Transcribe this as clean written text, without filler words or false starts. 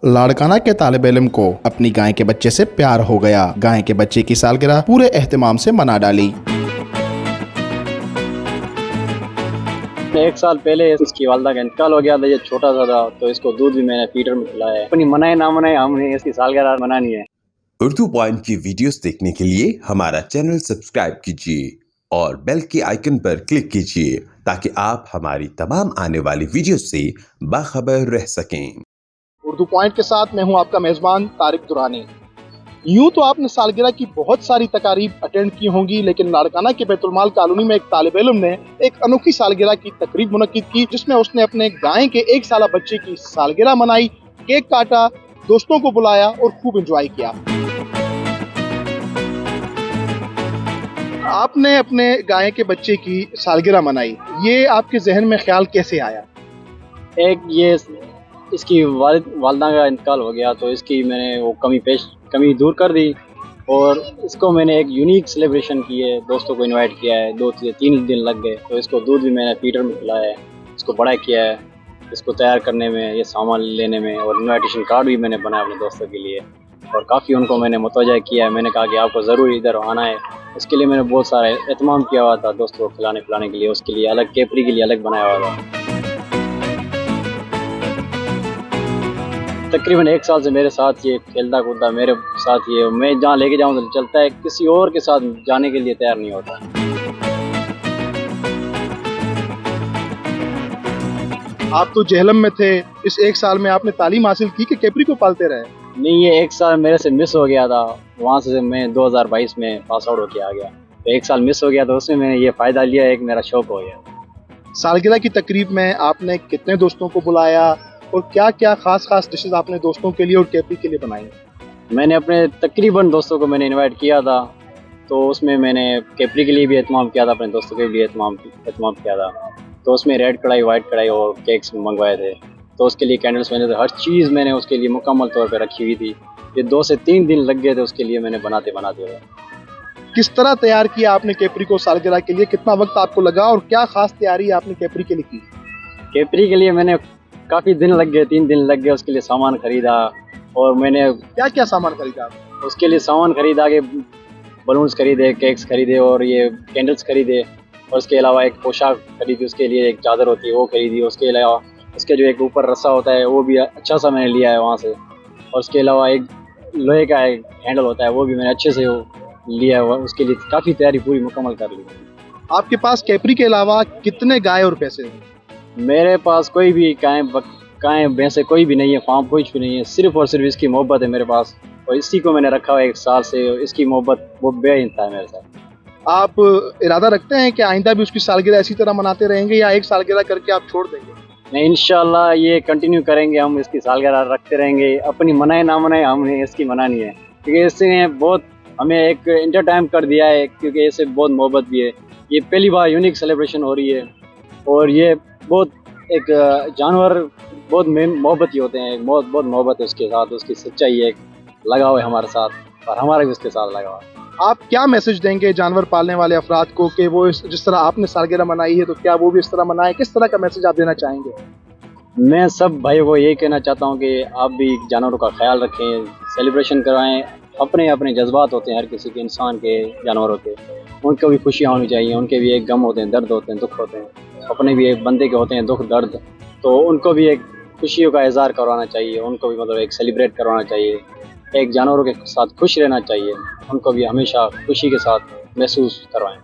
लाड़काना के तालिब इल्म को अपनी गाय के बच्चे से प्यार हो गया। गाय के बच्चे की सालगिरह पूरे एहतमाम से मना डाली। एक साल पहले इसकी वालदा का इंतकाल हो गया था। ये छोटा सा था तो इसको दूध भी मैंने फीडर में खिलाया है। अपनी मनाए ना मनाए हमने इसकी सालगिरह मनानी है। उर्दू पॉइंट की वीडियोस देखने के लिए हमारा चैनल सब्सक्राइब कीजिए और बेल के आइकन पर क्लिक कीजिए ताकि आप हमारी तमाम आने वाली वीडियो से बाखबर रह सकें। उर्दू पॉइंट के साथ मैं हूं आपका मेज़बान तारिक दुरानी। यूं तो आपने सालगिरह की बहुत सारी तकारीब अटेंड की होंगी, लेकिन लाड़काना के बैतुलमाल कॉलोनी में एक तालिब इल्म ने एक अनोखी सालगिरह की तकरीब मुनक्किद की, जिसमें उसने अपने गाय के 1 साला बच्चे की सालगिरह मनाई, केक काटा, दोस्तों को बुलाया और खूब एंजॉय किया। आपने अपने गाय के बच्चे की सालगिरह मनाई, ये आपके जहन में ख्याल कैसे आया? एक ये इसकी वालदा का इंतकाल हो गया तो इसकी मैंने वो कमी दूर कर दी और इसको मैंने एक यूनिक सेलिब्रेशन की है। दोस्तों को इनवाइट किया है, 2 से 3 दिन लग गए तो इसको दूध भी मैंने फीडर में खिलाया है, इसको बड़ा किया है, इसको तैयार करने में, ये सामान लेने में, और इनविटेशन कार्ड भी मैंने बनाया अपने दोस्तों के लिए और काफ़ी उनको मैंने मुतवज्जा किया है। मैंने कहा कि आपको ज़रूर इधर आना है। इसके लिए मैंने बहुत सारा एहतमाम किया हुआ था दोस्तों को खिलाने पिलाने के लिए। उसके लिए अलग कैपरी के लिए अलग बनाया हुआ था। तकरीबन 1 साल से मेरे साथ ये खेलता कूदता मेरे साथ ये, मैं जहाँ लेके जाऊँ तो चलता है, किसी और के साथ जाने के लिए तैयार नहीं होता। आप तो जेहलम में थे, इस 1 साल में आपने तालीम हासिल की कि कैपरी को पालते रहे? नहीं, ये 1 साल मेरे से मिस हो गया था। वहाँ से मैं 2022 में पास आउट होके आ गया तो 1 साल मिस हो गया तो उसमें मैंने ये फ़ायदा लिया, एक मेरा शौक हो गया। सालगिरह की तकरीब में आपने कितने दोस्तों को बुलाया और क्या क्या खास डिशेस आपने दोस्तों के लिए और कैपरी के लिए बनाई? मैंने अपने तकरीबन दोस्तों को मैंने इनवाइट किया था तो उसमें मैंने कैपरी के लिए भी एहतमाम किया था, अपने दोस्तों के लिए एहतमाम किया था। तो उसमें रेड कढ़ाई, वाइट कढ़ाई और केक्स मंगवाए थे तो उसके लिए कैंडल्स मैंने, हर चीज़ मैंने उसके लिए मुकम्मल तौर पर रखी हुई थी। ये 2 से 3 दिन लग गए थे उसके लिए मैंने बनाते हुए। किस तरह तैयार किया आपने कैपरी को सालगिरह के लिए? कितना वक्त आपको लगा और क्या खास तैयारी आपने कैपरी के लिए की? कैपरी के लिए मैंने काफ़ी दिन लग गए, 3 दिन लग गए। उसके लिए सामान खरीदा और मैंने क्या क्या सामान खरीदा? उसके लिए सामान खरीदा कि बलून्स खरीदे, केक्स खरीदे और ये कैंडल्स खरीदे और उसके अलावा एक पोशाक खरीदी, उसके लिए एक चादर होती है वो खरीदी। उसके अलावा उसके जो एक ऊपर रस्सा होता है वो भी अच्छा सा मैंने लिया है वहाँ से, और उसके अलावा एक लोहे का एक हैंडल होता है वो भी मैंने अच्छे से लिया है। उसके लिए काफ़ी तैयारी पूरी मुकम्मल कर ली। आपके पास कैपरी के अलावा कितने गाय और भैंसे हैं? मेरे पास कोई भी गाय भैंसे कोई भी नहीं है, फार्म कुछ भी नहीं है। सिर्फ और सिर्फ इसकी मोहब्बत है मेरे पास और इसी को मैंने रखा हुआ है 1 साल से। इसकी मोहब्बत वो बेइंतहा है मेरे साथ। आप इरादा रखते हैं कि आइंदा भी उसकी सालगिरह इसी तरह मनाते रहेंगे या एक सालगिरह करके आप छोड़ देंगे? नहीं, इंशाल्लाह ये कंटिन्यू करेंगे, हम इसकी सालगिरह रखते रहेंगे। अपनी मनाए ना मनाए हमने इसकी मनानी है क्योंकि इसने बहुत हमें एक एंटरटेन कर दिया है, क्योंकि इससे बहुत मोहब्बत भी है। ये पहली बार यूनिक सेलिब्रेशन हो रही है और ये बहुत एक जानवर बहुत मोहब्बती होते हैं, बहुत मोहब्बत है उसके साथ, उसकी सच्चाई है, लगाव है हमारे साथ और हमारा भी उसके साथ लगाव है। आप क्या मैसेज देंगे जानवर पालने वाले अफराद को कि वो जिस तरह आपने सालगिरह मनाई है तो क्या वो भी इस तरह मनाएं? किस तरह का मैसेज आप देना चाहेंगे? मैं सब भाइयों को यही कहना चाहता हूँ कि आप भी जानवरों का ख्याल रखें, सेलिब्रेशन करवाएं। अपने जज्बात होते हैं हर किसी के, इंसान के, जानवरों के, उनको भी खुशियाँ होनी चाहिए। उनके भी एक गम होते हैं, दर्द होते हैं, दुख होते हैं। अपने भी एक बंदे के होते हैं दुख दर्द, तो उनको भी एक खुशियों का इज़हार करवाना चाहिए। उनको भी मतलब एक सेलिब्रेट करवाना चाहिए, एक जानवरों के साथ खुश रहना चाहिए। उनको भी हमेशा खुशी के साथ महसूस करवाएं।